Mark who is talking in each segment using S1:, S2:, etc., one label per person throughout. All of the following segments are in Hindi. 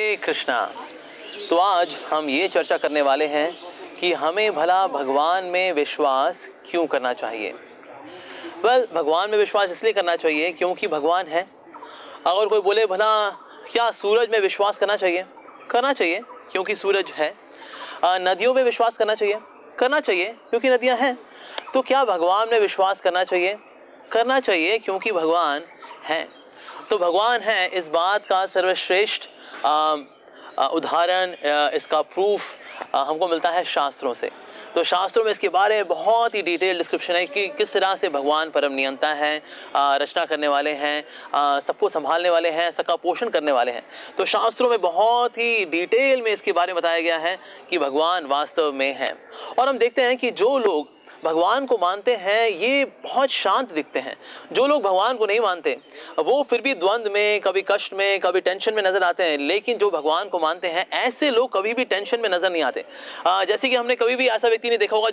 S1: हरे कृष्णा। तो आज हम ये चर्चा करने वाले हैं कि हमें भला भगवान में विश्वास क्यों करना चाहिए। भगवान में विश्वास इसलिए करना चाहिए क्योंकि भगवान है। अगर कोई बोले भला क्या सूरज में विश्वास करना चाहिए क्योंकि सूरज है। नदियों में विश्वास करना चाहिए क्योंकि नदियां हैं। तो क्या भगवान में विश्वास करना चाहिए क्योंकि भगवान है। तो भगवान है इस बात का सर्वश्रेष्ठ उदाहरण, इसका प्रूफ हमको मिलता है शास्त्रों से। तो शास्त्रों में इसके बारे में बहुत ही डिटेल डिस्क्रिप्शन है कि किस तरह से भगवान परम नियंता हैं, रचना करने वाले हैं, सबको संभालने वाले हैं, सबका पोषण करने वाले हैं। तो शास्त्रों में बहुत ही डिटेल में इसके बारे में बताया गया है कि भगवान वास्तव में है। और हम देखते हैं कि जो लोग भगवान को मानते हैं ये बहुत शांत दिखते हैं। जो लोग भगवान को नहीं मानते वो फिर भी द्वंद्व में, कभी कष्ट में, कभी टेंशन में नजर आते हैं। लेकिन जो भगवान को मानते हैं ऐसे लोग कभी भी टेंशन में नजर नहीं आते। जैसे कि हमने कभी भी ऐसा व्यक्ति नहीं देखा होगा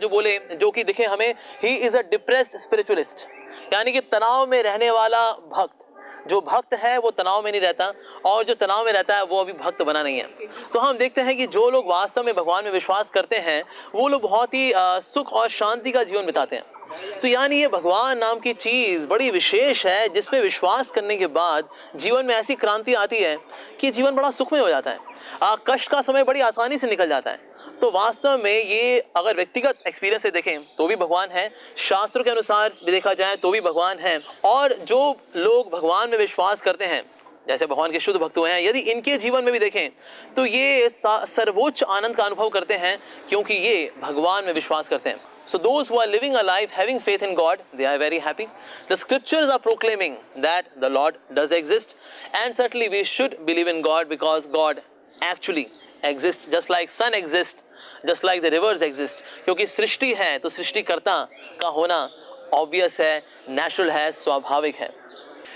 S1: जो कि दिखे हमें he is a depressed spiritualist, यानी कि तनाव में रहने वाला भक्त। जो भक्त है वो तनाव में नहीं रहता, और जो तनाव में रहता है वो अभी भक्त बना नहीं है। तो हम देखते हैं कि जो लोग वास्तव में भगवान में विश्वास करते हैं वो लोग बहुत ही सुख और शांति का जीवन बिताते हैं। तो यानी ये भगवान नाम की चीज बड़ी विशेष है जिसमें विश्वास करने के बाद जीवन में ऐसी क्रांति आती है कि जीवन बड़ा सुखमय हो जाता है। कष्ट का समय बड़ी आसानी से निकल जाता है। तो वास्तव में ये अगर व्यक्तिगत एक्सपीरियंस से देखें तो भी भगवान है, शास्त्रों के अनुसार भी देखा जाए तो भी भगवान है। और जो लोग भगवान में विश्वास करते हैं, जैसे भगवान के शुद्ध भक्त हुए हैं, यदि इनके जीवन में भी देखें तो ये सर्वोच्च आनंद का अनुभव करते हैं क्योंकि ये भगवान में विश्वास करते हैं। So those who are living a life having faith in God, they are very happy. The scriptures are proclaiming that the Lord does exist, and certainly we should believe in God because God actually exists, just like sun exists, just like the rivers exist. क्योंकि सृष्टि है तो सृष्टिकर्ता का होना obvious है, natural है, स्वाभाविक है।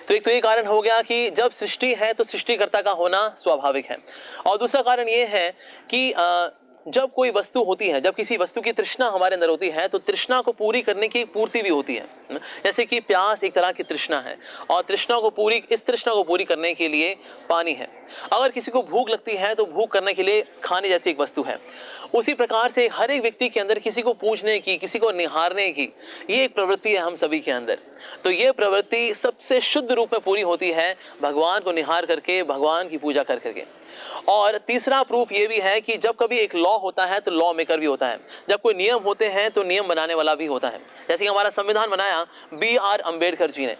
S1: तो एक तो ये कारण हो गया कि जब सृष्टि है तो सृष्टिकर्ता का होना स्वाभाविक है। और दूसरा कारण ये है कि जब कोई वस्तु होती है, जब किसी वस्तु की तृष्णा हमारे अंदर होती है तो तृष्णा को पूरी करने की पूर्ति भी होती है। जैसे कि प्यास एक तरह की तृष्णा है और इस तृष्णा को पूरी करने के लिए पानी है। अगर किसी को भूख लगती है तो भूख करने के लिए खाने जैसी एक वस्तु है। उसी प्रकार से हर एक व्यक्ति के अंदर किसी को पूजने की, किसी को निहारने की ये एक प्रवृत्ति है हम सभी के अंदर। तो ये प्रवृत्ति सबसे शुद्ध रूप में पूरी होती है भगवान को निहार करके, भगवान की पूजा कर करके। और तीसरा प्रूफ ये भी है कि जब कभी एक लॉ होता है तो लॉ मेकर भी होता है। जब कोई नियम होते हैं तो नियम बनाने वाला भी होता है। जैसे कि हमारा संविधान बनाया B.R. अम्बेडकर जी ने।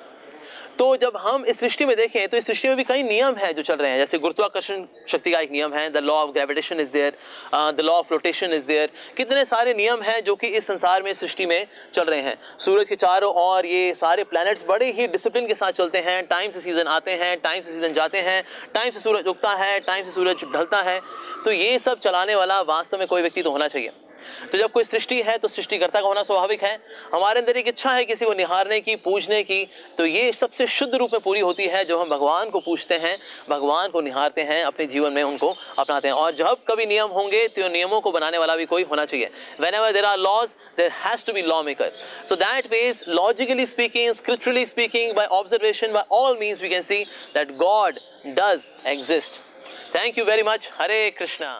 S1: तो जब हम इस सृष्टि में देखें तो इस सृष्टि में भी कई नियम हैं जो चल रहे हैं। जैसे गुरुत्वाकर्षण शक्ति का एक नियम है, the law of gravitation is there, the law of flotation is there. कितने सारे नियम हैं जो कि इस संसार में, सृष्टि में चल रहे हैं। सूरज के चारों ओर ये सारे प्लैनेट्स बड़े ही डिसिप्लिन के साथ चलते हैं। टाइम से सीजन आते हैं, टाइम से सीजन जाते हैं, टाइम से सूरज उगता है, टाइम से सूरज ढलता है। तो ये सब चलाने वाला वास्तव में कोई व्यक्ति तो होना चाहिए। तो जब कोई सृष्टि है तो सृष्टिकर्ता का होना स्वाभाविक है। हमारे अंदर एक इच्छा है किसी को निहारने की, पूजने की, तो ये सबसे शुद्ध रूप में पूरी होती है जब हम भगवान को पूजते हैं, भगवान को निहारते हैं, अपने जीवन में उनको अपनाते हैं। और जब कभी नियम होंगे तो नियमों को बनाने वाला भी कोई होना चाहिए। Whenever there are laws, there has to be lawmaker. So that means, logically speaking, scripturally speaking, by observation, by all means, we can see that God does exist. Thank you very much. Hare Krishna.